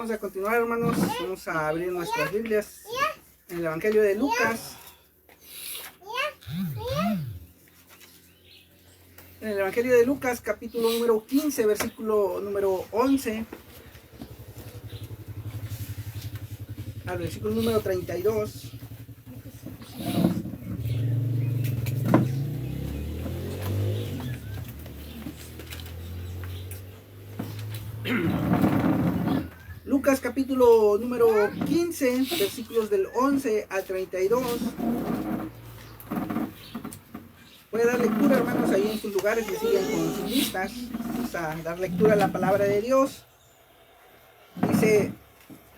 Vamos a continuar, hermanos. Vamos a abrir nuestras Biblias en el Evangelio de Lucas. En el Evangelio de Lucas, capítulo número 15, versículo número 11 al versículo número 32. Lucas capítulo número 15, versículos del 11 al 32. Voy a dar lectura, hermanos, ahí en sus lugares, que siguen con sus listas. Vamos a dar lectura a la palabra de Dios. Dice,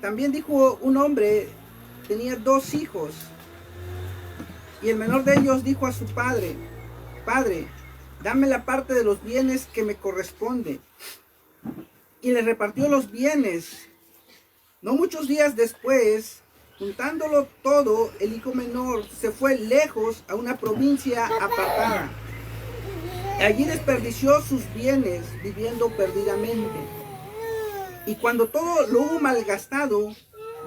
también dijo un hombre, tenía 2 hijos, y el menor de ellos dijo a su padre, Padre, dame la parte de los bienes que me corresponde. Y le repartió los bienes. No muchos días después, juntándolo todo, el hijo menor se fue lejos a una provincia apartada. Allí desperdició sus bienes, viviendo perdidamente. Y cuando todo lo hubo malgastado,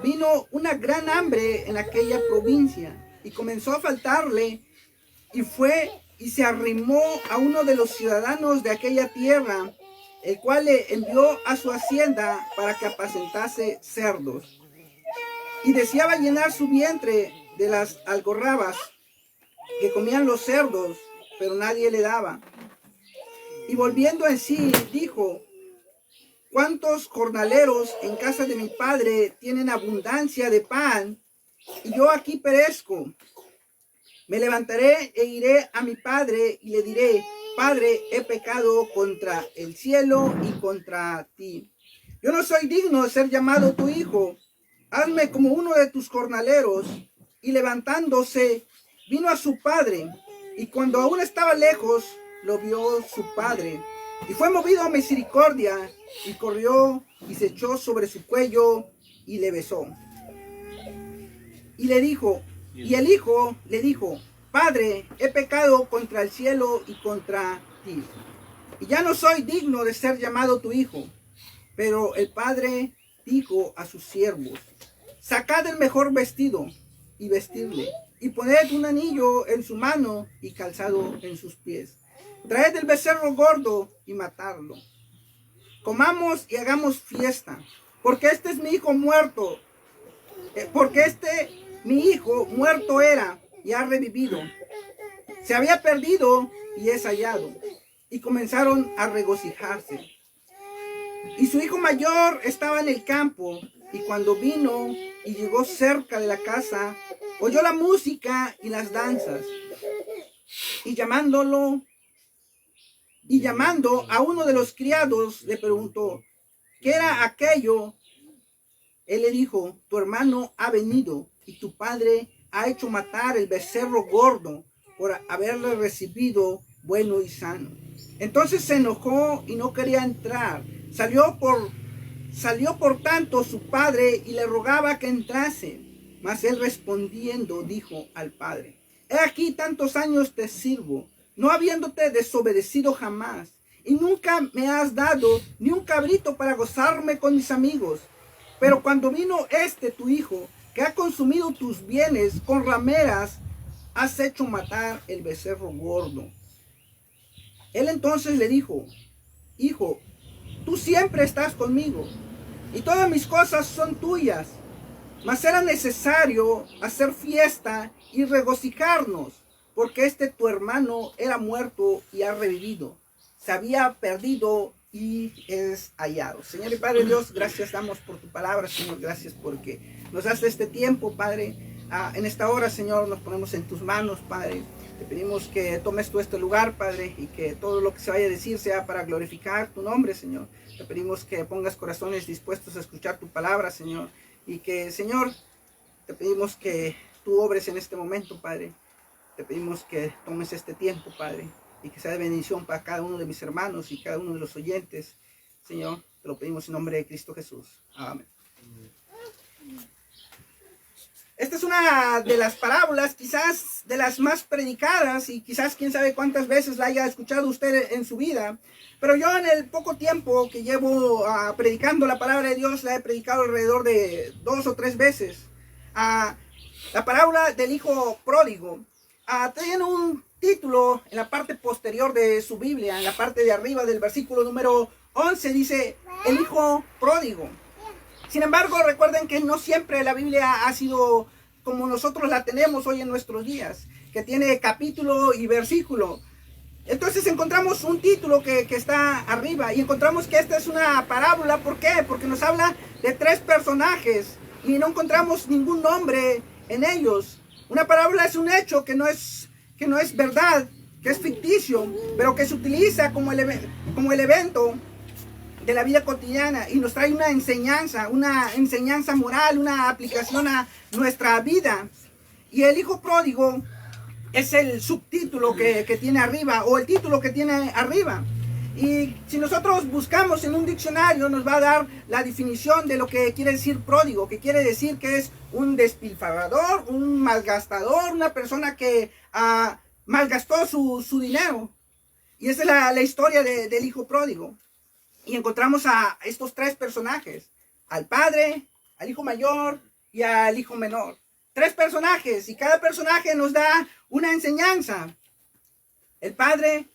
vino una gran hambre en aquella provincia, y comenzó a faltarle, y fue y se arrimó a uno de los ciudadanos de aquella tierra, el cual le envió a su hacienda para que apacentase cerdos. Y deseaba llenar su vientre de las algarrobas que comían los cerdos, pero nadie le daba. Y volviendo en sí, dijo, ¿cuántos jornaleros en casa de mi padre tienen abundancia de pan, y yo aquí perezco? Me levantaré e iré a mi padre y le diré, Padre, he pecado contra el cielo y contra ti. Yo no soy digno de ser llamado tu hijo. Hazme como uno de tus jornaleros. Y levantándose, vino a su padre. Y cuando aún estaba lejos, lo vio su padre. Y fue movido a misericordia, y corrió y se echó sobre su cuello y le besó. Y le dijo, y el hijo le dijo, Padre, he pecado contra el cielo y contra ti, y ya no soy digno de ser llamado tu hijo. Pero el padre dijo a sus siervos, sacad el mejor vestido y vestidle, y poned un anillo en su mano y calzado en sus pies. Traed el becerro gordo y matadlo. Comamos y hagamos fiesta, porque este es mi hijo muerto, mi hijo muerto era y ha revivido. Se había perdido y es hallado. Y comenzaron a regocijarse. Y su hijo mayor estaba en el campo, y cuando vino y llegó cerca de la casa, oyó la música y las danzas. Y llamando a uno de los criados, le preguntó, ¿qué era aquello? Él le dijo, tu hermano ha venido, y tu padre ha hecho matar el becerro gordo por haberle recibido bueno y sano. Entonces se enojó y no quería entrar. Salió por tanto su padre y le rogaba que entrase. Mas él respondiendo dijo al padre, he aquí tantos años te sirvo, no habiéndote desobedecido jamás, y nunca me has dado ni un cabrito para gozarme con mis amigos. Pero cuando vino tu hijo, que ha consumido tus bienes con rameras, has hecho matar el becerro gordo. Él entonces le dijo, hijo, tú siempre estás conmigo, y todas mis cosas son tuyas. Mas era necesario hacer fiesta y regocijarnos, porque tu hermano era muerto y ha revivido. Se había perdido y es hallado. Señor y Padre Dios, gracias damos por tu palabra, Señor. Gracias porque nos das este tiempo, Padre. En esta hora, Señor, nos ponemos en tus manos, Padre. Te pedimos que tomes tú este lugar, Padre, y que todo lo que se vaya a decir sea para glorificar tu nombre, Señor. Te pedimos que pongas corazones dispuestos a escuchar tu palabra, Señor. Y que, Señor, te pedimos que tú obres en este momento, Padre. Te pedimos que tomes este tiempo, Padre, y que sea de bendición para cada uno de mis hermanos y cada uno de los oyentes. Señor, te lo pedimos en nombre de Cristo Jesús. Amén. Esta es una de las parábolas, quizás de las más predicadas, y quizás quién sabe cuántas veces la haya escuchado usted en su vida. Pero yo en el poco tiempo que llevo predicando la palabra de Dios, la he predicado alrededor de 2 o 3 veces. La parábola del hijo pródigo. Tiene un título en la parte posterior de su Biblia, en la parte de arriba del versículo número 11, dice el hijo pródigo. Sin embargo, recuerden que no siempre la Biblia ha sido como nosotros la tenemos hoy en nuestros días, que tiene capítulo y versículo. Entonces encontramos un título que está arriba y encontramos que esta es una parábola. ¿Por qué? Porque nos habla de 3 personajes y no encontramos ningún nombre en ellos. Una parábola es un hecho que no es verdad, que es ficticio, pero que se utiliza como el evento de la vida cotidiana y nos trae una enseñanza moral, una aplicación a nuestra vida. Y el hijo pródigo es el subtítulo que tiene arriba, o el título que tiene arriba. Y si nosotros buscamos en un diccionario, nos va a dar la definición de lo que quiere decir pródigo, que quiere decir que es un despilfarrador, un malgastador, una persona que malgastó su dinero. Y esa es la historia del hijo pródigo. Y encontramos a estos 3 personajes, al padre, al hijo mayor y al hijo menor. 3 personajes, y cada personaje nos da una enseñanza. El padre,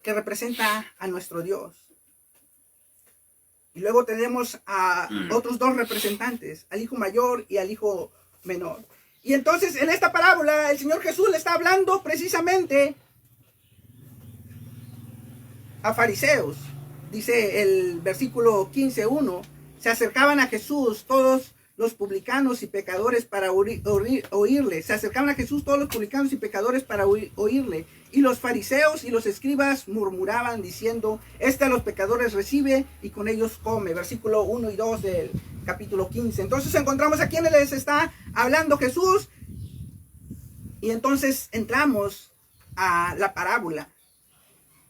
que representa a nuestro Dios. Y luego tenemos a otros 2 representantes, al hijo mayor y al hijo menor. Y entonces en esta parábola el Señor Jesús le está hablando precisamente a fariseos. Dice el versículo 15:1, se acercaban a Jesús todos los publicanos y pecadores para oírle. Se acercaban a Jesús todos los publicanos y pecadores para oírle. Y los fariseos y los escribas murmuraban diciendo, a los pecadores recibe y con ellos come. Versículo 1 y 2 del capítulo 15. Entonces encontramos a quienes les está hablando Jesús. Y entonces entramos a la parábola.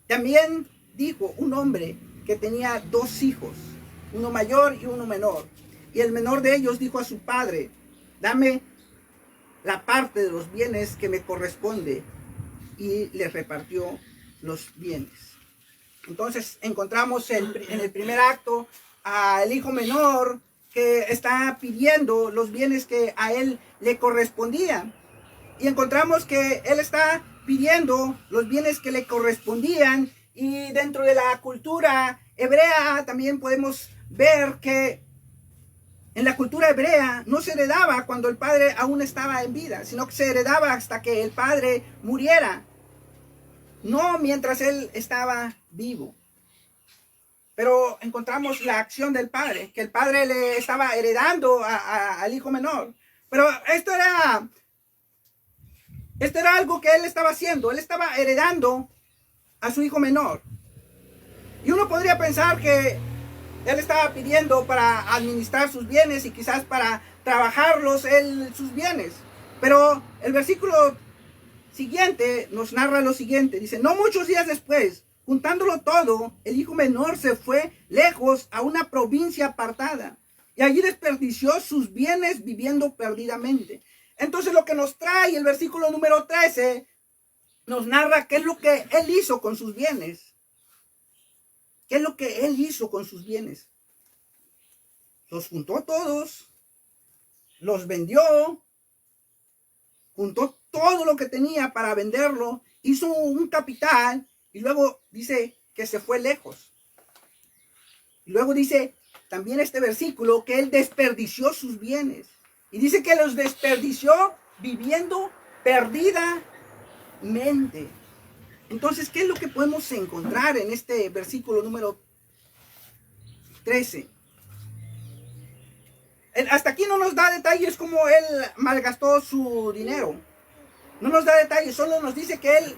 También dijo un hombre que tenía 2 hijos, uno mayor y uno menor. Y el menor de ellos dijo a su padre, dame la parte de los bienes que me corresponde. Y le repartió los bienes. Entonces encontramos en el primer acto al hijo menor que está pidiendo los bienes que a él le correspondían. Y encontramos que él está pidiendo los bienes que le correspondían. Y dentro de la cultura hebrea también podemos ver que en la cultura hebrea no se heredaba cuando el padre aún estaba en vida, sino que se heredaba hasta que el padre muriera, no mientras él estaba vivo. Pero encontramos la acción del padre, que el padre le estaba heredando al hijo menor. Pero esto era algo que él estaba haciendo, él estaba heredando a su hijo menor. Y uno podría pensar que él estaba pidiendo para administrar sus bienes y quizás para trabajarlos sus bienes. Pero el versículo siguiente nos narra lo siguiente. Dice, no muchos días después, juntándolo todo, el hijo menor se fue lejos a una provincia apartada. Y allí desperdició sus bienes viviendo perdidamente. Entonces lo que nos trae el versículo número 13 nos narra qué es lo que él hizo con sus bienes. ¿Qué es lo que él hizo con sus bienes? Los juntó todos, los vendió, juntó todo lo que tenía para venderlo, hizo un capital y luego dice que se fue lejos. Y luego dice también este versículo que él desperdició sus bienes. Y dice que los desperdició viviendo perdidamente. Entonces, ¿qué es lo que podemos encontrar en este versículo número 13? Hasta aquí no nos da detalles cómo él malgastó su dinero. No nos da detalles, solo nos dice que él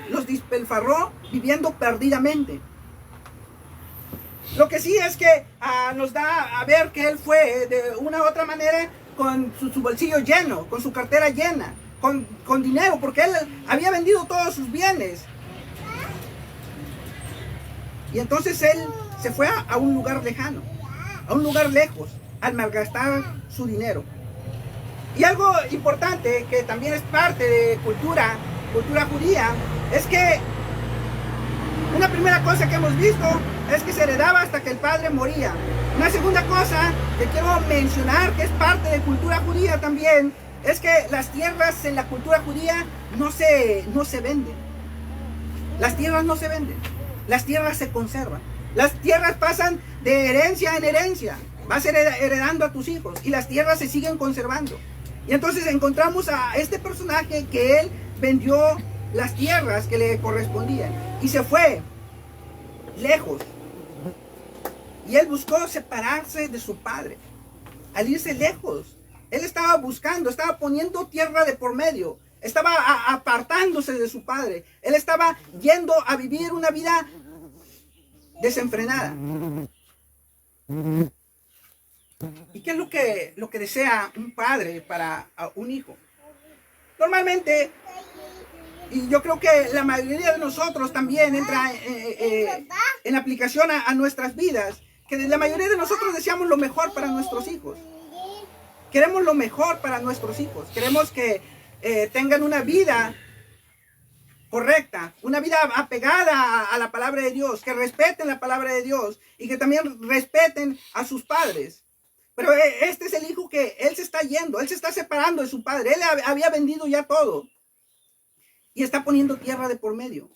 los despilfarró viviendo perdidamente. Lo que sí es que nos da a ver que él fue de una u otra manera con su bolsillo lleno, con su cartera llena, con dinero, porque él había vendido todos sus bienes. Y entonces él se fue a un lugar lejano, a un lugar lejos, al malgastar su dinero. Y algo importante que también es parte de cultura judía, es que una primera cosa que hemos visto es que se heredaba hasta que el padre moría. Una segunda cosa que quiero mencionar, que es parte de cultura judía también, es que las tierras en la cultura judía no se venden. Las tierras no se venden. Las tierras se conservan. Las tierras pasan de herencia en herencia. Vas heredando a tus hijos y las tierras se siguen conservando. Y entonces encontramos a este personaje que él vendió las tierras que le correspondían y se fue lejos. Y él buscó separarse de su padre. Al irse lejos, él estaba buscando, estaba poniendo tierra de por medio, estaba apartándose de su padre. Él estaba yendo a vivir una vida desenfrenada. ¿Y qué es lo que desea un padre para un hijo? Normalmente, y yo creo que la mayoría de nosotros también entra en aplicación a nuestras vidas, que la mayoría de nosotros deseamos lo mejor para nuestros hijos. Queremos lo mejor para nuestros hijos. Queremos que tengan una vida correcta, una vida apegada a la palabra de Dios, que respeten la palabra de Dios y que también respeten a sus padres. Pero este es el hijo que él se está yendo, él se está separando de su padre, él había vendido ya todo y está poniendo tierra de por medio.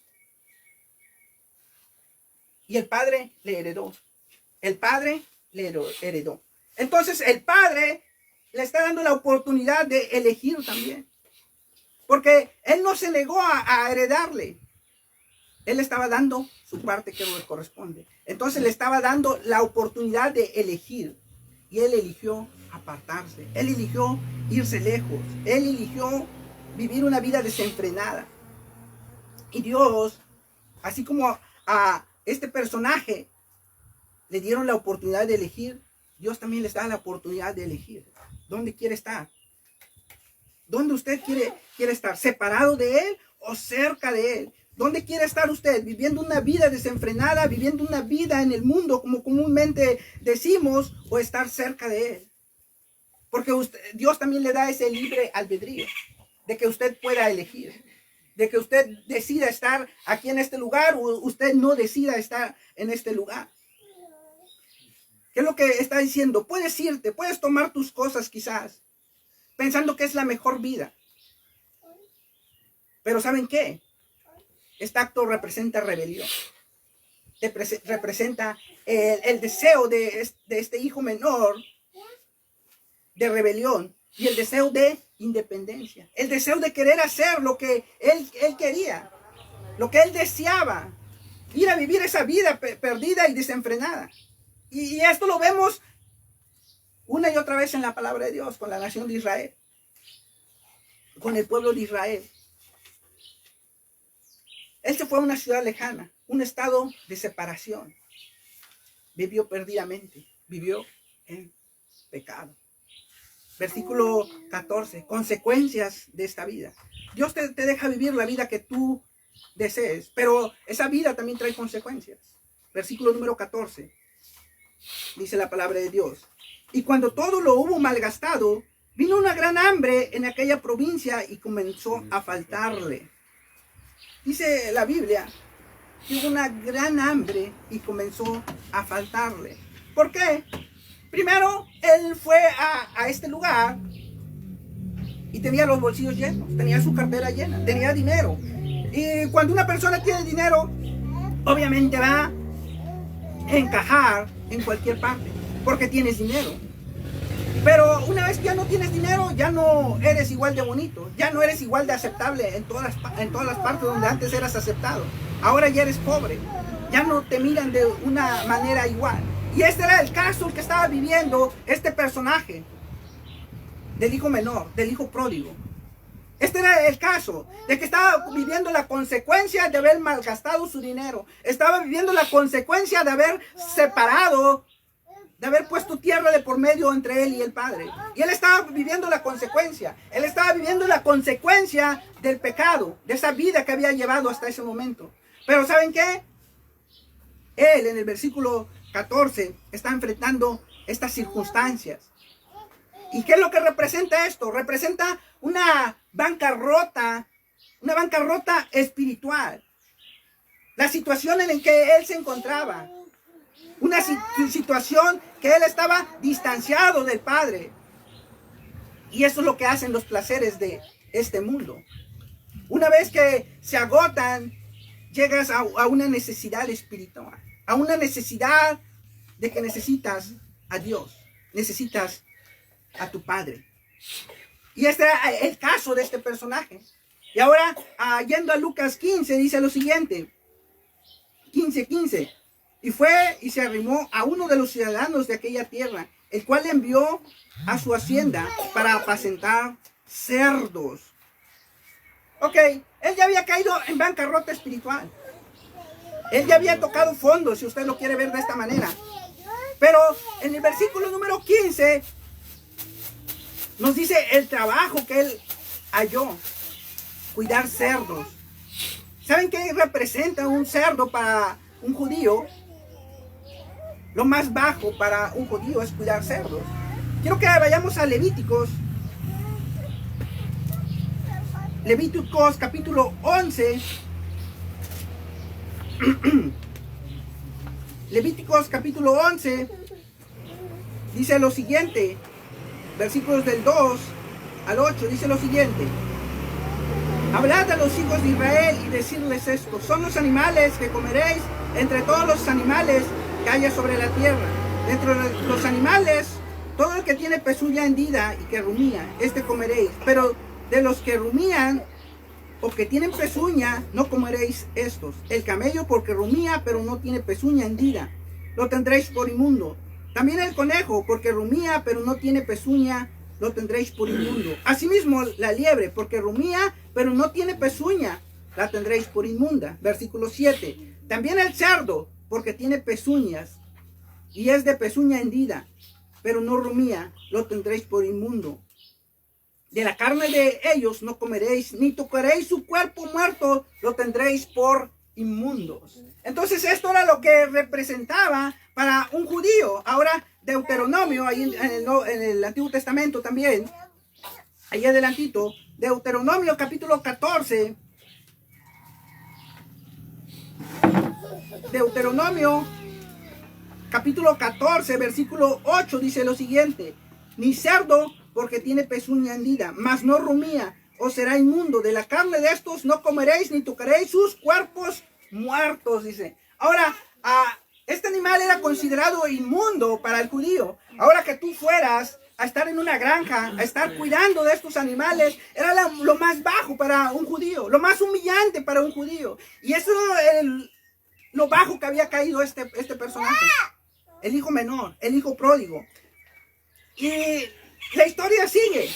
Y el padre le heredó. El padre le heredó. Entonces el padre le está dando la oportunidad de elegir también. Porque él no se negó a heredarle. Él estaba dando su parte que le corresponde. Entonces le estaba dando la oportunidad de elegir. Y él eligió apartarse. Él eligió irse lejos. Él eligió vivir una vida desenfrenada. Y Dios, así como a este personaje le dieron la oportunidad de elegir, Dios también les da la oportunidad de elegir. ¿Dónde quiere estar? ¿Dónde usted quiere estar? ¿Separado de Él o cerca de Él? ¿Dónde quiere estar usted? ¿Viviendo una vida desenfrenada? ¿Viviendo una vida en el mundo como comúnmente decimos? ¿O estar cerca de Él? Porque Dios también le da ese libre albedrío de que usted pueda elegir. De que usted decida estar aquí en este lugar o usted no decida estar en este lugar. ¿Qué es lo que está diciendo? Puedes irte, puedes tomar tus cosas quizás, pensando que es la mejor vida. Pero ¿saben qué? Este acto representa rebelión. Representa el deseo de este hijo menor de rebelión y el deseo de independencia. El deseo de querer hacer lo que él quería, lo que él deseaba. Ir a vivir esa vida perdida y desenfrenada. Y esto lo vemos una y otra vez en la palabra de Dios con la nación de Israel, con el pueblo de Israel. Él se fue a una ciudad lejana, un estado de separación. Vivió perdidamente, vivió en pecado. Versículo 14, consecuencias de esta vida. Dios te deja vivir la vida que tú desees, pero esa vida también trae consecuencias. Versículo número 14, dice la palabra de Dios. Y cuando todo lo hubo malgastado, vino una gran hambre en aquella provincia y comenzó a faltarle. Dice la Biblia que hubo una gran hambre y comenzó a faltarle. ¿Por qué? Primero, él fue a este lugar y tenía los bolsillos llenos, tenía su cartera llena, tenía dinero. Y cuando una persona tiene dinero, obviamente va a encajar en cualquier parte, porque tienes dinero. Pero una vez que ya no tienes dinero, ya no eres igual de bonito, ya no eres igual de aceptable en todas las partes donde antes eras aceptado. Ahora ya eres pobre, ya no te miran de una manera igual. Y este era el caso que estaba viviendo este personaje del hijo menor, del hijo pródigo. Este era el caso de que estaba viviendo la consecuencia de haber malgastado su dinero. Estaba viviendo la consecuencia de haber separado, de haber puesto tierra de por medio entre él y el padre. Y él estaba viviendo la consecuencia. Él estaba viviendo la consecuencia del pecado, de esa vida que había llevado hasta ese momento. Pero ¿saben qué? Él en el versículo 14 está enfrentando estas circunstancias. ¿Y qué es lo que representa esto? Representa una bancarrota espiritual. La situación en la que él se encontraba. Una situación que él estaba distanciado del Padre. Y eso es lo que hacen los placeres de este mundo. Una vez que se agotan, llegas a una necesidad espiritual. A una necesidad de que necesitas a Dios. Necesitas a tu Padre. Y este era el caso de este personaje. Y ahora, yendo a Lucas 15, dice lo siguiente. 15. Y fue y se arrimó a uno de los ciudadanos de aquella tierra, el cual le envió a su hacienda para apacentar cerdos. Ok, él ya había caído en bancarrota espiritual. Él ya había tocado fondo, si usted lo quiere ver de esta manera. Pero en el versículo número 15 nos dice el trabajo que él halló. Cuidar cerdos. ¿Saben qué representa un cerdo para un judío? Lo más bajo para un judío es cuidar cerdos. Quiero que vayamos a Levíticos. Levíticos capítulo 11. Levíticos capítulo 11 dice lo siguiente. Versículos del 2 al 8 dice lo siguiente. Hablad a los hijos de Israel y decirles esto. Son los animales que comeréis entre todos los animales que haya sobre la tierra. Dentro de los animales, todo el que tiene pezuña hendida y que rumía, este comeréis. Pero de los que rumían o que tienen pezuña, no comeréis estos. El camello porque rumía, pero no tiene pezuña hendida, lo tendréis por inmundo. También el conejo porque rumía, pero no tiene pezuña, lo tendréis por inmundo. Asimismo la liebre porque rumía, pero no tiene pezuña, la tendréis por inmunda. Versículo 7. También el cerdo porque tiene pezuñas y es de pezuña hendida, pero no rumía, lo tendréis por inmundo. De la carne de ellos no comeréis, ni tocaréis su cuerpo muerto, lo tendréis por inmundos. Entonces esto era lo que representaba para un judío. Ahora Deuteronomio, ahí en el Antiguo Testamento también, ahí adelantito, Deuteronomio capítulo 14. Deuteronomio capítulo 14, versículo 8 dice lo siguiente. Ni cerdo porque tiene pezuña hendida, mas no rumía, os será inmundo. De la carne de estos no comeréis ni tocaréis sus cuerpos muertos, dice. Ahora, este animal era considerado inmundo para el judío. Ahora que tú fueras a estar en una granja, a estar cuidando de estos animales, era lo más bajo para un judío, lo más humillante para un judío. Y eso era lo bajo que había caído este personaje. El hijo menor, el hijo pródigo. Y la historia sigue.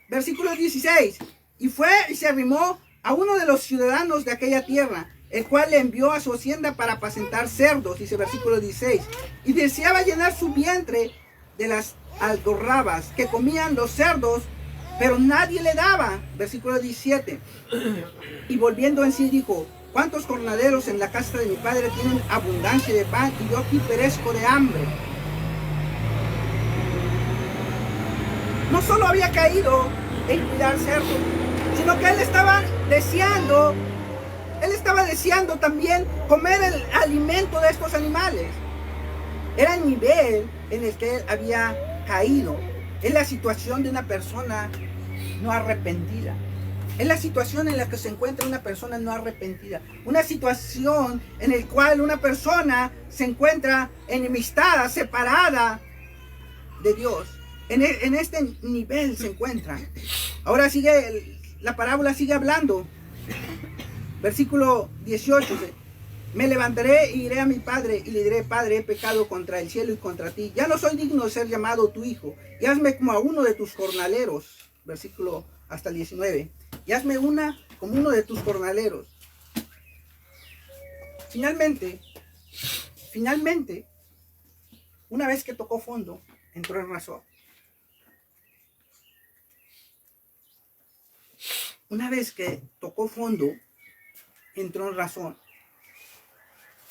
Versículo 16. Y fue y se arrimó a uno de los ciudadanos de aquella tierra, el cual le envió a su hacienda para apacentar cerdos, dice versículo 16. Y deseaba llenar su vientre de las algarrobas que comían los cerdos, pero nadie le daba. Versículo 17. Y volviendo en sí dijo, ¿cuántos jornaleros en la casa de mi padre tienen abundancia de pan y yo aquí perezco de hambre? No solo había caído en cuidar cerdos, sino que él estaba deseando también comer el alimento de estos animales. Era el nivel en el que él había caído. Es la situación de una persona no arrepentida. Es la situación en la que se encuentra una persona no arrepentida. Una situación en la cual una persona se encuentra enemistada, separada de Dios. En este nivel se encuentra. Ahora la parábola sigue hablando. Versículo 18. Me levantaré y iré a mi padre y le diré, Padre, he pecado contra el cielo y contra ti. Ya no soy digno de ser llamado tu hijo. Y hazme como a uno de tus jornaleros. Versículo hasta el 19. Y hazme como uno de tus jornaleros. Finalmente, una vez que tocó fondo, entró en razón. Una vez que tocó fondo, entró en razón.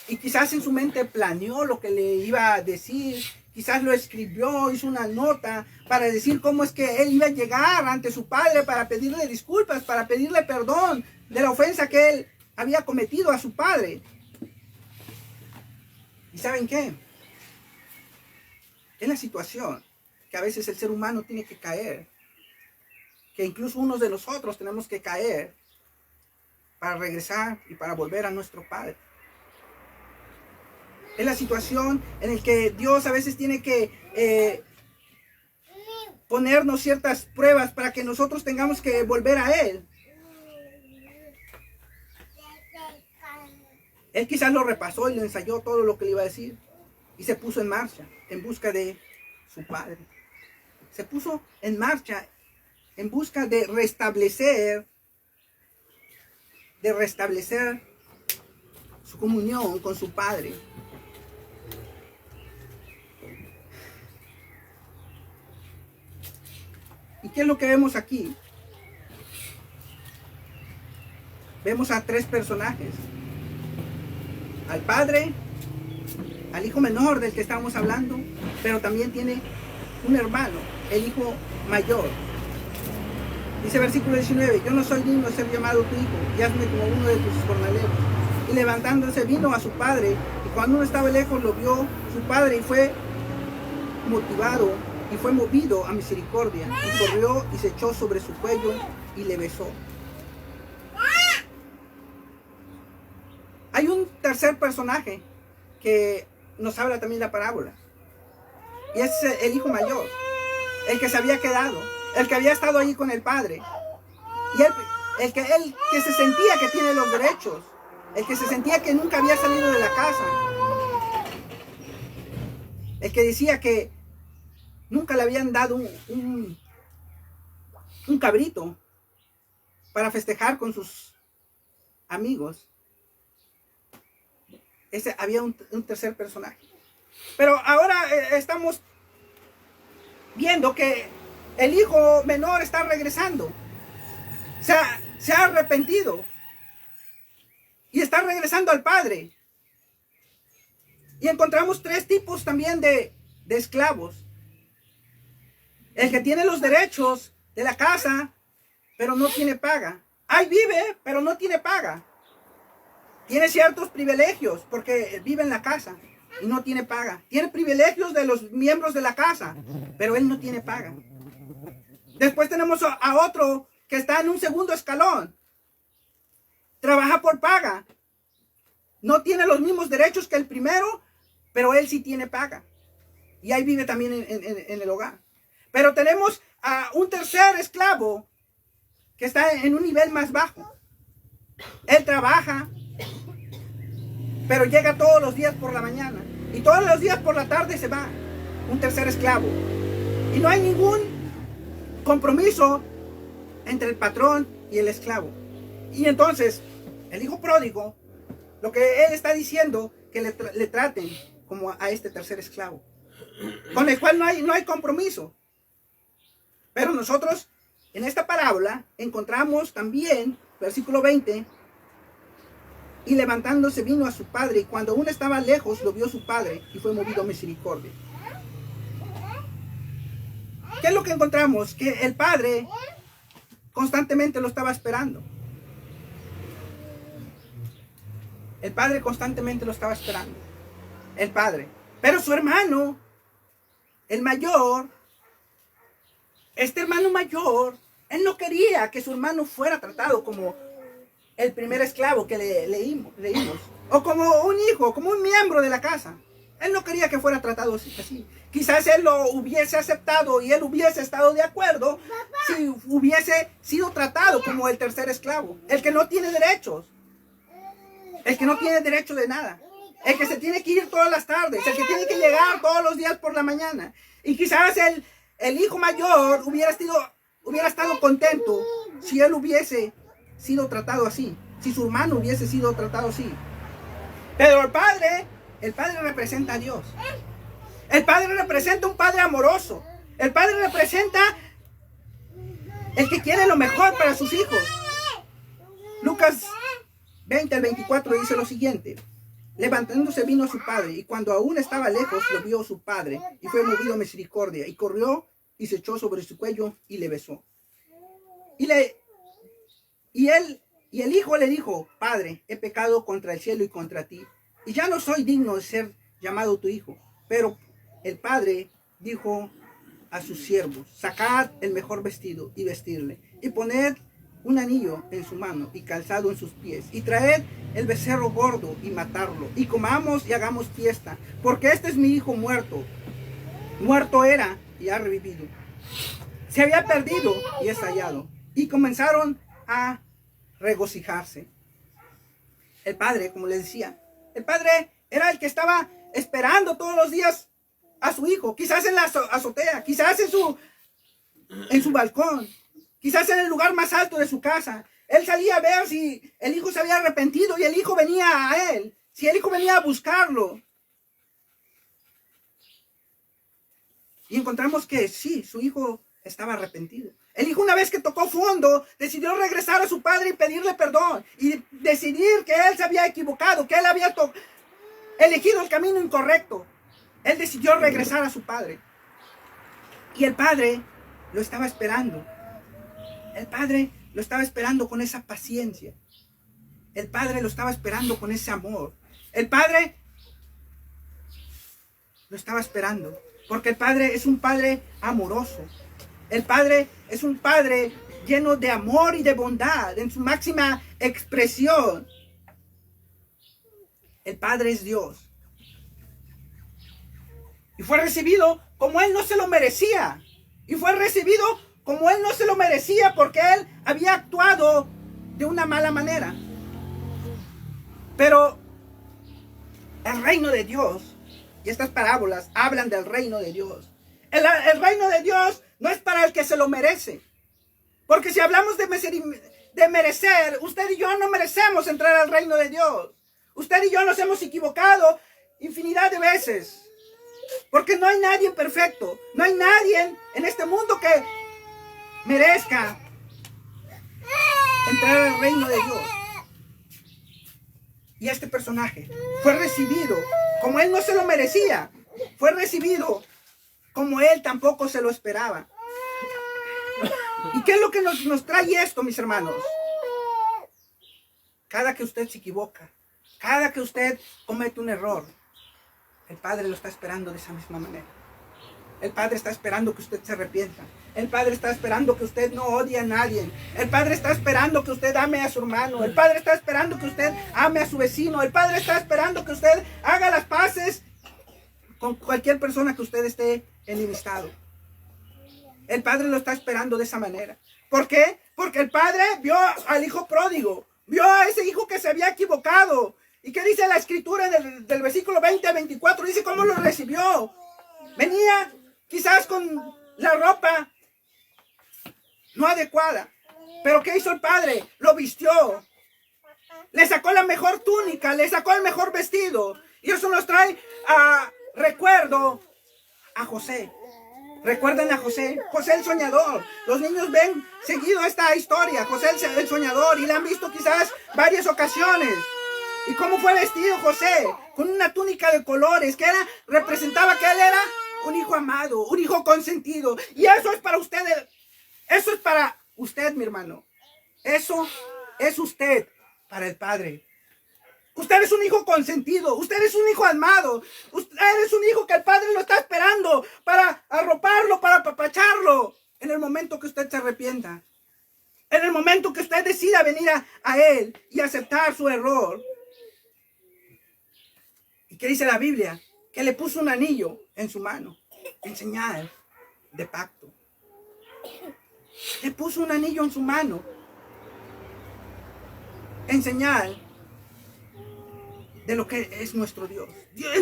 Y quizás en su mente planeó lo que le iba a decir. quizás lo escribió, hizo una nota para decir cómo es que él iba a llegar ante su padre para pedirle disculpas, para pedirle perdón de la ofensa que él había cometido a su padre. ¿Y saben qué? Es la situación que a veces el ser humano tiene que caer, que incluso unos de nosotros tenemos que caer para regresar y para volver a nuestro Padre. Es la situación en la que Dios a veces tiene que ponernos ciertas pruebas para que nosotros tengamos que volver a Él. Él quizás lo repasó y lo ensayó todo lo que le iba a decir y se puso en marcha en busca de su Padre. Se puso en marcha en busca de restablecer su comunión con su Padre. ¿Y qué es lo que vemos aquí? Vemos a tres personajes: al padre, al hijo menor del que estábamos hablando, pero también tiene un hermano, el hijo mayor. Dice versículo 19: yo no soy digno de ser llamado tu hijo, y hazme como uno de tus jornaleros. Y levantándose vino a su padre, y cuando uno estaba lejos lo vio su padre, y fue movido a misericordia, y corrió y se echó sobre su cuello y le besó. Hay un tercer personaje que nos habla también la parábola, y es el hijo mayor, el que se había quedado, el que había estado allí con el padre, y el que se sentía que tiene los derechos, el que se sentía que nunca había salido de la casa, el que decía que nunca le habían dado un cabrito para festejar con sus amigos. Había un tercer personaje. Pero ahora estamos viendo que el hijo menor está regresando. Se ha arrepentido. Y está regresando al padre. Y encontramos tres tipos también de esclavos. El que tiene los derechos de la casa, pero no tiene paga. Ahí vive, pero no tiene paga. Tiene ciertos privilegios porque vive en la casa y no tiene paga. Tiene privilegios de los miembros de la casa, pero él no tiene paga. Después tenemos a otro que está en un segundo escalón. Trabaja por paga. No tiene los mismos derechos que el primero, pero él sí tiene paga. Y ahí vive también en el hogar. Pero tenemos a un tercer esclavo que está en un nivel más bajo. Él trabaja, pero llega todos los días por la mañana. Y todos los días por la tarde se va. Un tercer esclavo. Y no hay ningún compromiso entre el patrón y el esclavo. Y entonces, el hijo pródigo, lo que él está diciendo, que le traten como a este tercer esclavo, con el cual no hay compromiso. Pero nosotros, en esta parábola, encontramos también, versículo 20, y levantándose vino a su padre, y cuando aún estaba lejos, lo vio su padre, y fue movido a misericordia. ¿Qué es lo que encontramos? Que el padre constantemente lo estaba esperando. El padre constantemente lo estaba esperando. El padre. Pero su hermano, el mayor, este hermano mayor, él no quería que su hermano fuera tratado como el primer esclavo que leímos. O como un hijo, como un miembro de la casa. Él no quería que fuera tratado así. Quizás él lo hubiese aceptado y él hubiese estado de acuerdo si hubiese sido tratado como el tercer esclavo. El que no tiene derechos. El que no tiene derecho de nada. El que se tiene que ir todas las tardes. El que tiene que llegar todos los días por la mañana. Y quizás el hijo mayor hubiera estado contento si él hubiese sido tratado así. Si su hermano hubiese sido tratado así. Pero el padre representa a Dios. El padre representa un padre amoroso. El padre representa el que quiere lo mejor para sus hijos. Lucas 20 al 24 dice lo siguiente: Levantándose vino a su padre, y cuando aún estaba lejos, lo vio su padre, y fue movido a misericordia, y corrió, y se echó sobre su cuello, y le besó. Y el hijo le dijo: Padre, he pecado contra el cielo y contra ti, y ya no soy digno de ser llamado tu hijo. Pero el padre dijo a sus siervos: Sacad el mejor vestido y vestirle, y poned un anillo en su mano y calzado en sus pies, y traed el becerro gordo y matarlo, y comamos y hagamos fiesta, porque este es mi hijo muerto. Muerto era y ha revivido. Se había perdido y es hallado. Y comenzaron a regocijarse. El padre, como les decía, el padre era el que estaba esperando todos los días a su hijo, quizás en la azotea, quizás en su balcón, quizás en el lugar más alto de su casa. Él salía a ver si el hijo se había arrepentido y el hijo venía a él, si el hijo venía a buscarlo. Y encontramos que sí, su hijo estaba arrepentido. El hijo, una vez que tocó fondo, decidió regresar a su padre y pedirle perdón, y decidir que él se había equivocado, que él había elegido el camino incorrecto. Él decidió regresar a su padre. Y el padre lo estaba esperando. El padre lo estaba esperando con esa paciencia. El padre lo estaba esperando con ese amor. El padre lo estaba esperando, porque el padre es un padre amoroso. El padre es un padre lleno de amor y de bondad en su máxima expresión. El padre es Dios. Y fue recibido como él no se lo merecía. Y fue recibido como él no se lo merecía, porque él había actuado de una mala manera. Pero el reino de Dios, y estas parábolas hablan del reino de Dios. El reino de Dios no es para el que se lo merece. Porque si hablamos de merecer, usted y yo no merecemos entrar al reino de Dios. Usted y yo nos hemos equivocado infinidad de veces. Porque no hay nadie perfecto. No hay nadie en este mundo que merezca entrar al reino de Dios. Y este personaje fue recibido como él no se lo merecía. Fue recibido como él tampoco se lo esperaba. ¿Y qué es lo que nos trae esto, mis hermanos? Cada que usted se equivoca, cada que usted comete un error, el Padre lo está esperando de esa misma manera. El Padre está esperando que usted se arrepienta. El Padre está esperando que usted no odie a nadie. El Padre está esperando que usted ame a su hermano. El Padre está esperando que usted ame a su vecino. El Padre está esperando que usted haga las paces con cualquier persona que usted esté enemistado. El Padre lo está esperando de esa manera. ¿Por qué? Porque el Padre vio al hijo pródigo. Vio a ese hijo que se había equivocado. ¿Y qué dice la escritura del versículo 20 a 24? Dice cómo lo recibió. Venía quizás con la ropa no adecuada. Pero ¿qué hizo el padre? Lo vistió. Le sacó la mejor túnica, le sacó el mejor vestido. Y eso nos trae a recuerdo a José. Recuerden a José, José el soñador. Los niños ven seguido esta historia, José el soñador, y la han visto quizás varias ocasiones. ¿Y cómo fue vestido José? Con una túnica de colores que representaba que él era un hijo amado, un hijo consentido. Y eso es para ustedes. Eso es para usted, mi hermano. Eso es usted para el Padre. Usted es un hijo consentido. Usted es un hijo amado. Usted es un hijo que el Padre lo está esperando para arroparlo, para apapacharlo. En el momento que usted se arrepienta. En el momento que usted decida venir a Él y aceptar su error. ¿Y qué dice la Biblia? Que le puso un anillo en su mano, en señal de pacto. Le puso un anillo en su mano, en señal de lo que es nuestro Dios.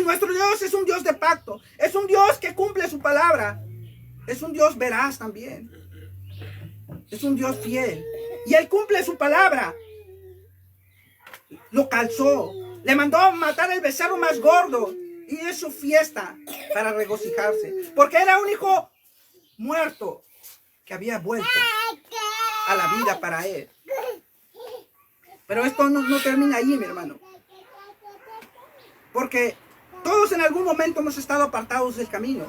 Nuestro Dios es un Dios de pacto, es un Dios que cumple su palabra, es un Dios veraz también, es un Dios fiel, y Él cumple su palabra. Lo calzó, le mandó a matar el becerro más gordo, y es su fiesta para regocijarse, porque era un hijo muerto que había vuelto a la vida para él. Pero esto no termina ahí, mi hermano. Porque todos en algún momento hemos estado apartados del camino.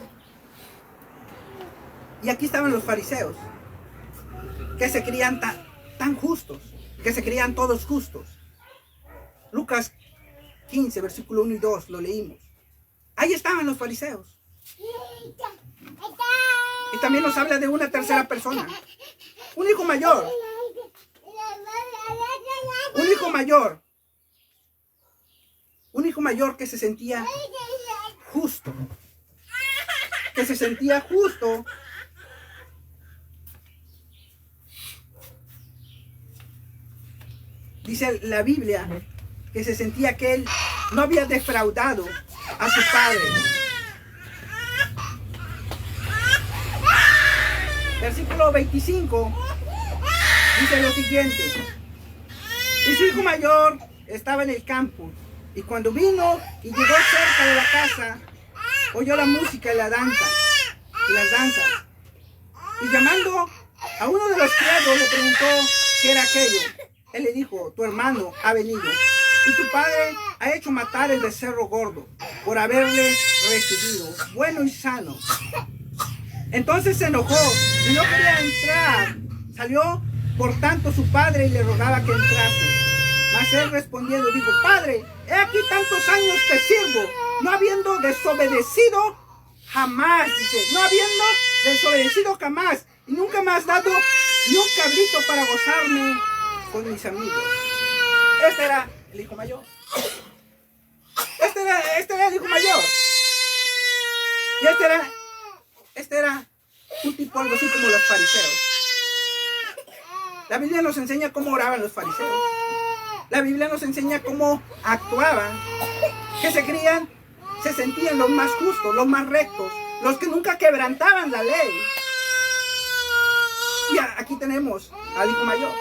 Y aquí estaban los fariseos, que se creían tan justos, que se creían todos justos. Lucas 15, versículo 1 y 2, lo leímos. Ahí estaban los fariseos. Y también nos habla de una tercera persona. Un hijo mayor. Un hijo mayor. Un hijo mayor que se sentía justo. Que se sentía justo. Dice la Biblia que se sentía que él no había defraudado a su padre. Versículo 25 dice lo siguiente. Y su hijo mayor estaba en el campo, y cuando vino y llegó cerca de la casa, oyó la música y la danza, y las danzas. Y llamando a uno de los criados le preguntó qué era aquello. Él le dijo, tu hermano ha venido, y tu padre ha hecho matar el becerro gordo, por haberle recibido bueno y sano. Entonces se enojó y no quería entrar. Salió por tanto su padre y le rogaba que entrase. Mas él respondiendo dijo, Padre, he aquí tantos años te sirvo, no habiendo desobedecido jamás, dice, no habiendo desobedecido jamás, y nunca me has dado ni un cabrito para gozarme con mis amigos. Este era el hijo mayor. Este era el hijo mayor. Y este era un tipo algo así como los fariseos. La Biblia nos enseña cómo oraban los fariseos. La Biblia nos enseña cómo actuaban, que se sentían los más justos, los más rectos, los que nunca quebrantaban la ley. Y aquí tenemos al hijo mayor,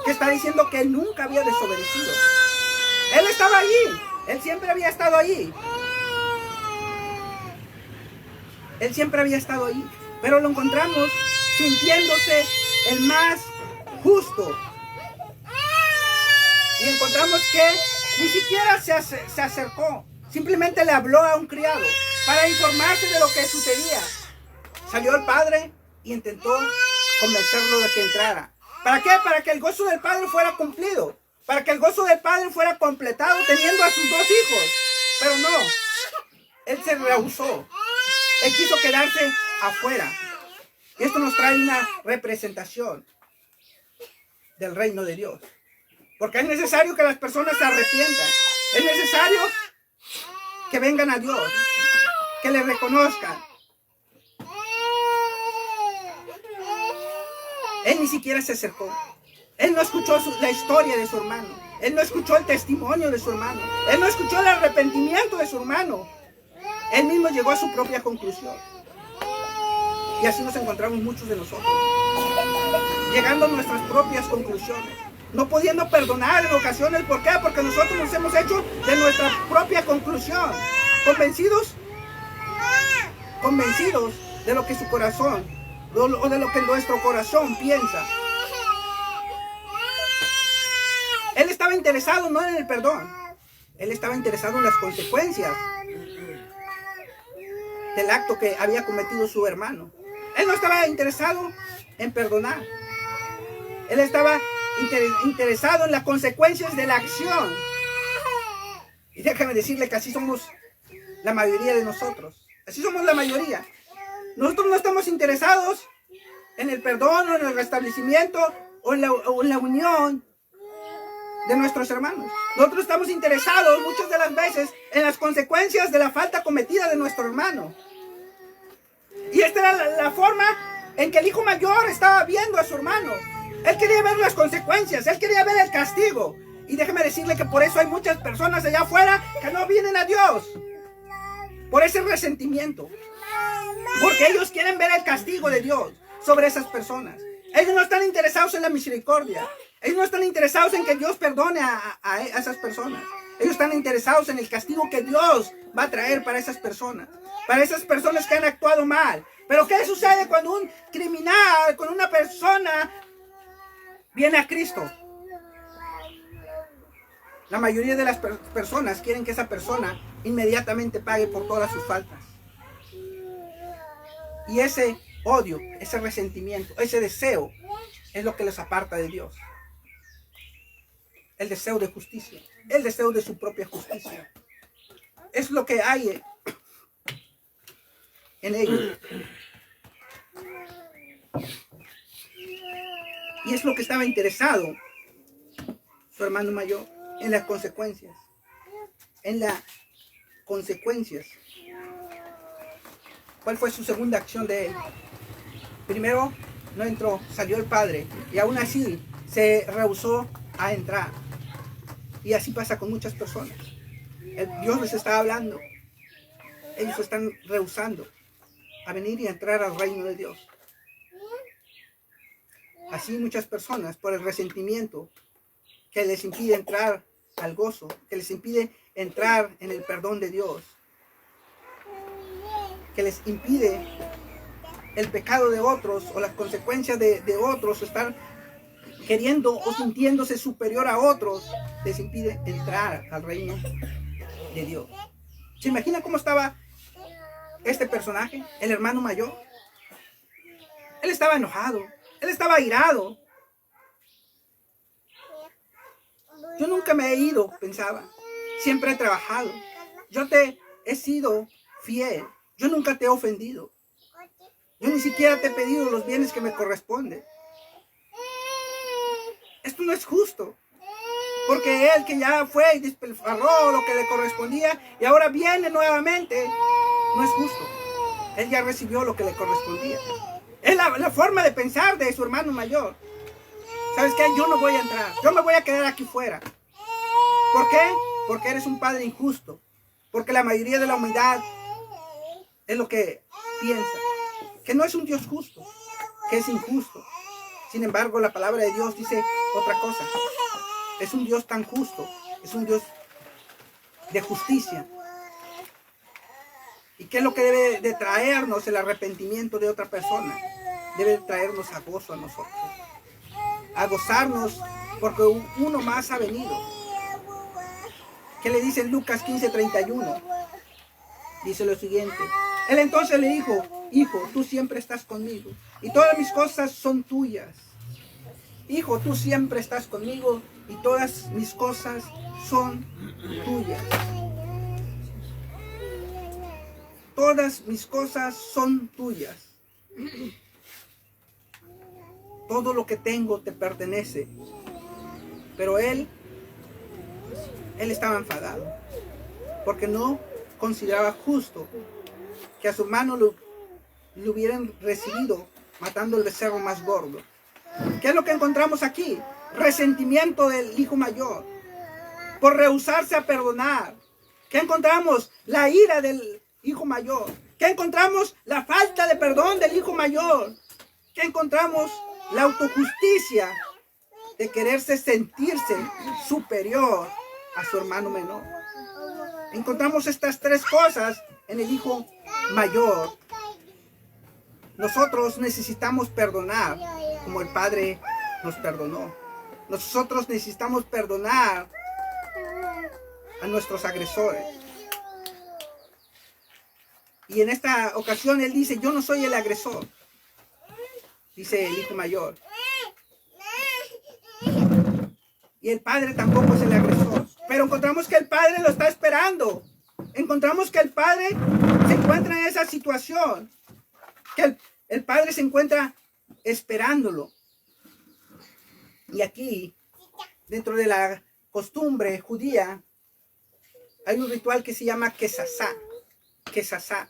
que está diciendo que él nunca había desobedecido. Él estaba allí, él siempre había estado allí. Él siempre había estado allí, pero lo encontramos sintiéndose el más justo. Y encontramos que ni siquiera se acercó, simplemente le habló a un criado para informarse de lo que sucedía. Salió el padre y intentó convencerlo de que entrara. ¿Para qué? Para que el gozo del padre fuera cumplido, para que el gozo del padre fuera completado teniendo a sus dos hijos. Pero no, él se rehusó. Él quiso quedarse afuera. Y esto nos trae una representación del reino de Dios. Porque es necesario que las personas se arrepientan. Es necesario que vengan a Dios, que le reconozcan. Él ni siquiera se acercó. Él no escuchó la historia de su hermano. Él no escuchó el testimonio de su hermano. Él no escuchó el arrepentimiento de su hermano. Él mismo llegó a su propia conclusión. Y así nos encontramos muchos de nosotros, llegando a nuestras propias conclusiones, no pudiendo perdonar en ocasiones. ¿Por qué? Porque nosotros nos hemos hecho de nuestra propia conclusión, convencidos de lo que su corazón o de lo que nuestro corazón piensa. Él estaba interesado no en el perdón, él estaba interesado en las consecuencias del acto que había cometido su hermano. Él no estaba interesado en perdonar. Él estaba interesado en las consecuencias de la acción. Y déjame decirle que así somos la mayoría de nosotros. Así somos la mayoría. Nosotros no estamos interesados en el perdón o en el restablecimiento o en la unión de nuestros hermanos. Nosotros estamos interesados muchas de las veces en las consecuencias de la falta cometida de nuestro hermano. Y esta era la forma en que el hijo mayor estaba viendo a su hermano. Él quería ver las consecuencias, él quería ver el castigo. Y déjeme decirle que por eso hay muchas personas allá afuera que no vienen a Dios. Por ese resentimiento. Porque ellos quieren ver el castigo de Dios sobre esas personas. Ellos no están interesados en la misericordia. Ellos no están interesados en que Dios perdone a esas personas. Ellos están interesados en el castigo que Dios va a traer para esas personas. Para esas personas que han actuado mal. Pero ¿qué sucede cuando un criminal, cuando una persona viene a Cristo? La mayoría de las personas quieren que esa persona inmediatamente pague por todas sus faltas. Y ese odio, ese resentimiento, ese deseo es lo que les aparta de Dios. El deseo de justicia, el deseo de su propia justicia. Es lo que hay en ellos. Y es lo que estaba interesado su hermano mayor, en las consecuencias. En las consecuencias. ¿Cuál fue su segunda acción de él? Primero, no entró, salió el padre, y aún así se rehusó a entrar. Y así pasa con muchas personas. Dios les está hablando. Ellos están rehusando a venir y a entrar al reino de Dios. Así muchas personas, por el resentimiento que les impide entrar al gozo, que les impide entrar en el perdón de Dios, que les impide el pecado de otros o las consecuencias de otros, estar queriendo o sintiéndose superior a otros, les impide entrar al reino de Dios. ¿Se imagina cómo estaba este personaje, el hermano mayor? Él estaba enojado, él estaba airado. Yo nunca me he ido, pensaba. Siempre he trabajado. Yo te he sido fiel. Yo nunca te he ofendido. Yo ni siquiera te he pedido los bienes que me corresponden. Esto no es justo. Porque él que ya fue y despilfarró lo que le correspondía y ahora viene nuevamente, no es justo. Él ya recibió lo que le correspondía. Es la forma de pensar de su hermano mayor. ¿Sabes qué? Yo no voy a entrar. Yo me voy a quedar aquí fuera. ¿Por qué? Porque eres un padre injusto. Porque la mayoría de la humanidad es lo que piensa. Que no es un Dios justo. Que es injusto. Sin embargo, la palabra de Dios dice otra cosa. Es un Dios tan justo. Es un Dios de justicia. ¿Y qué es lo que debe de traernos el arrepentimiento de otra persona? Debe de traernos a gozo a nosotros. A gozarnos porque uno más ha venido. ¿Qué le dice en Lucas 15:31? Dice lo siguiente. Él entonces le dijo: hijo, tú siempre estás conmigo y todas mis cosas son tuyas. Hijo, tú siempre estás conmigo y todas mis cosas son tuyas. Todas mis cosas son tuyas. Todo lo que tengo te pertenece. Pero él estaba enfadado porque no consideraba justo que a su hermano lo hubieran recibido matando el becerro más gordo. ¿Qué es lo que encontramos aquí? Resentimiento del hijo mayor por rehusarse a perdonar. ¿Qué encontramos? La ira del hijo mayor. ¿Qué encontramos? La falta de perdón del hijo mayor. ¿Qué encontramos? La autojusticia de quererse sentirse superior a su hermano menor. Encontramos estas tres cosas en el hijo mayor. Nosotros necesitamos perdonar como el Padre nos perdonó. Nosotros necesitamos perdonar a nuestros agresores. Y en esta ocasión él dice: yo no soy el agresor. Dice el hijo mayor. Y el padre tampoco es el agresor. Pero encontramos que el padre lo está esperando. Encontramos que el padre se encuentra en esa situación. Que el padre se encuentra esperándolo. Y aquí, dentro de la costumbre judía, hay un ritual que se llama Kesasá. Kesasá.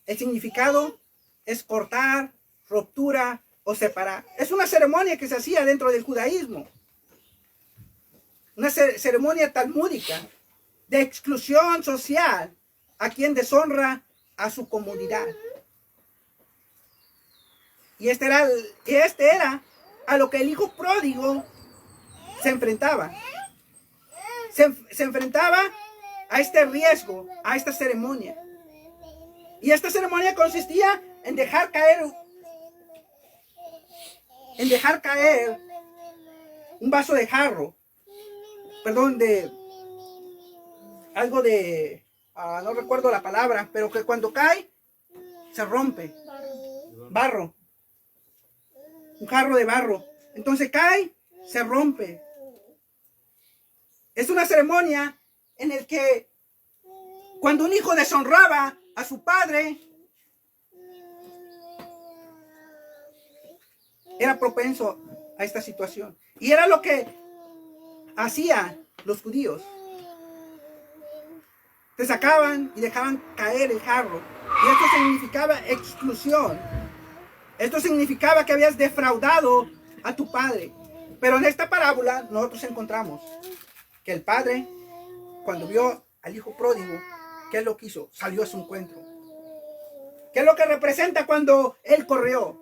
El significado es cortar, ruptura o separar. Es una ceremonia que se hacía dentro del judaísmo. Una ceremonia talmúdica de exclusión social a quien deshonra a su comunidad. Y este era a lo que el hijo pródigo se enfrentaba. Se enfrentaba a este riesgo, a esta ceremonia. Y esta ceremonia consistía en dejar caer un vaso de jarro perdón, de algo de, no recuerdo la palabra, pero que cuando cae, se rompe. Barro. Un jarro de barro. Entonces cae, se rompe. Es una ceremonia en el que cuando un hijo deshonraba a su padre, era propenso a esta situación. Y era lo que hacían los judíos. Te sacaban y dejaban caer el jarro. Y esto significaba exclusión. Esto significaba que habías defraudado a tu padre. Pero en esta parábola nosotros encontramos que el padre, cuando vio al hijo pródigo, ¿qué es lo que hizo? Salió a su encuentro. ¿Qué es lo que representa cuando él corrió?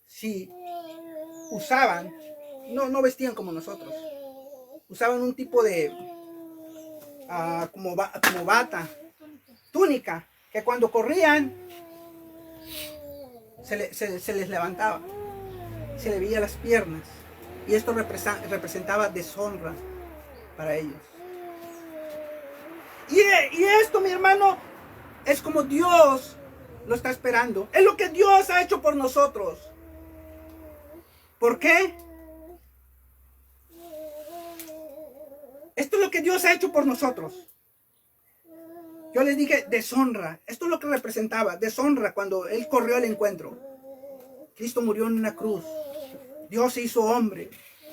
Si usaban, no vestían como nosotros. Usaban un tipo de, como bata, túnica, que cuando corrían se les levantaba, se le veía las piernas, y esto representaba deshonra para ellos. Y esto, mi hermano, es como Dios lo está esperando. Es lo que Dios ha hecho por nosotros. ¿Por qué? Esto es lo que Dios ha hecho por nosotros. Yo les dije deshonra. Esto es lo que representaba, deshonra, cuando Él corrió al encuentro. Cristo murió en una cruz. Dios se hizo hombre.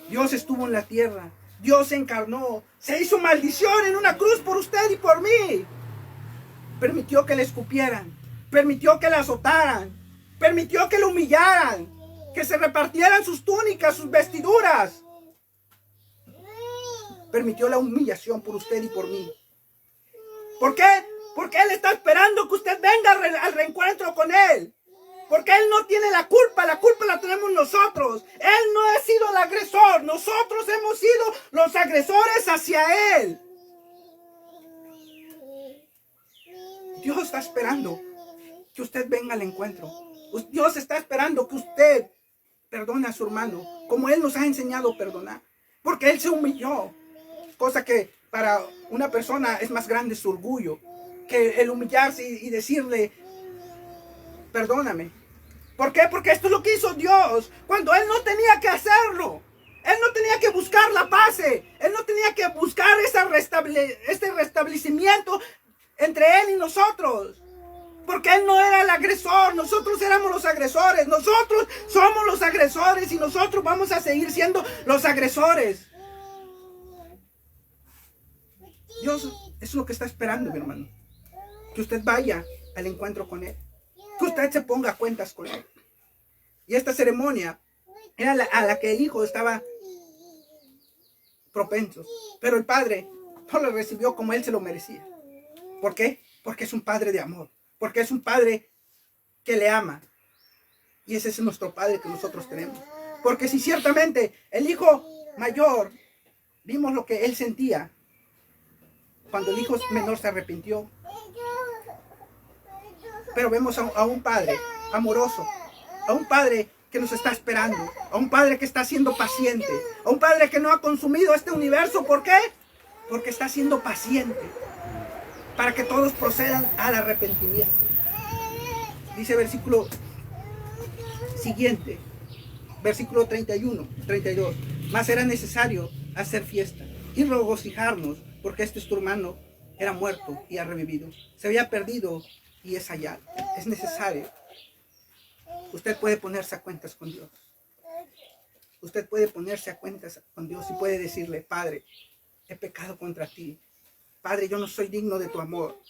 Dios estuvo en la tierra. Dios se encarnó. Se hizo maldición en una cruz por usted y por mí. Permitió que le escupieran. Permitió que le azotaran. Permitió que le humillaran. Que se repartieran sus túnicas, sus vestiduras. Permitió la humillación por usted y por mí. ¿Por qué? Porque Él está esperando que usted venga al reencuentro con Él. Porque Él no tiene la culpa la tenemos nosotros. Él no ha sido el agresor, nosotros hemos sido los agresores hacia Él. Dios está esperando que usted venga al encuentro. Dios está esperando que usted perdone a su hermano, como Él nos ha enseñado a perdonar. Porque Él se humilló, cosa que para una persona es más grande su orgullo que el humillarse y decirle, perdóname. ¿Por qué? Porque esto es lo que hizo Dios cuando Él no tenía que hacerlo. Él no tenía que buscar la paz. Él no tenía que buscar este restablecimiento entre Él y nosotros. Porque Él no era el agresor, nosotros éramos los agresores. Nosotros somos los agresores y nosotros vamos a seguir siendo los agresores. Dios es lo que está esperando, mi hermano. Que usted vaya al encuentro con Él. Que usted se ponga a cuentas con Él. Y esta ceremonia era a la que el hijo estaba propenso. Pero el padre no lo recibió como él se lo merecía. ¿Por qué? Porque es un padre de amor. Porque es un padre que le ama. Y ese es nuestro padre que nosotros tenemos. Porque si ciertamente el hijo mayor, vimos lo que él sentía cuando el hijo menor se arrepintió. Pero vemos a un padre amoroso, a un padre que nos está esperando, a un padre que está siendo paciente, a un padre que no ha consumido este universo. ¿Por qué? Porque está siendo paciente para que todos procedan al arrepentimiento. Dice versículo siguiente, versículo 31, 32. Mas era necesario hacer fiesta y regocijarnos, porque este tu hermano era muerto y ha revivido. Se había perdido y es hallado. Es necesario. Usted puede ponerse a cuentas con Dios. Usted puede ponerse a cuentas con Dios y puede decirle, Padre, he pecado contra ti. Padre, yo no soy digno de tu amor.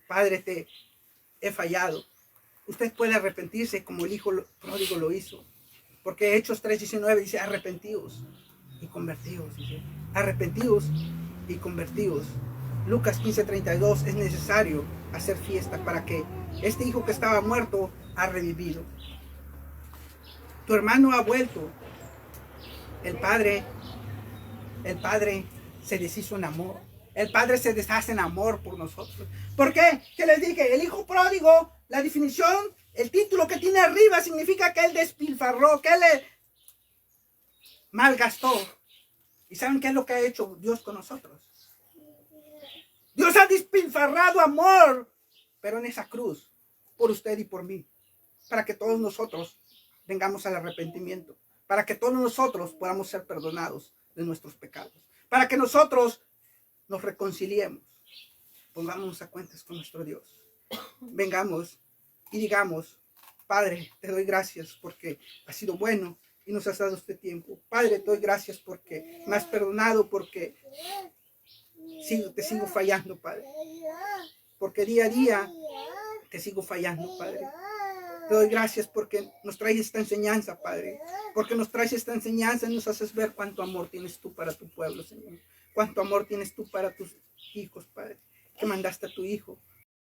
Padre, te he fallado. Usted puede arrepentirse como el hijo pródigo lo hizo. Porque Hechos 3:19 dice, arrepentíos y convertíos. Dice, arrepentíos y convertíos. Lucas 15:32, es necesario hacer fiesta para que este hijo que estaba muerto ha revivido. Tu hermano ha vuelto. El padre se deshizo en amor. El padre se deshace en amor por nosotros. ¿Por qué? ¿Qué les dije? El hijo pródigo, la definición, el título que tiene arriba significa que él despilfarró, que él malgastó. ¿Y saben qué es lo que ha hecho Dios con nosotros? Dios ha despilfarrado amor, pero en esa cruz, por usted y por mí, para que todos nosotros vengamos al arrepentimiento, para que todos nosotros podamos ser perdonados de nuestros pecados, para que nosotros nos reconciliemos, pongámonos a cuentas con nuestro Dios. Vengamos y digamos: Padre, te doy gracias porque has sido bueno y nos has dado este tiempo. Padre, te doy gracias porque me has perdonado, porque te sigo fallando, Padre. Porque día a día te sigo fallando, Padre. Te doy gracias porque nos traes esta enseñanza, Padre. Porque nos traes esta enseñanza y nos haces ver cuánto amor tienes tú para tu pueblo, Señor. Cuánto amor tienes tú para tus hijos, Padre. Que mandaste a tu Hijo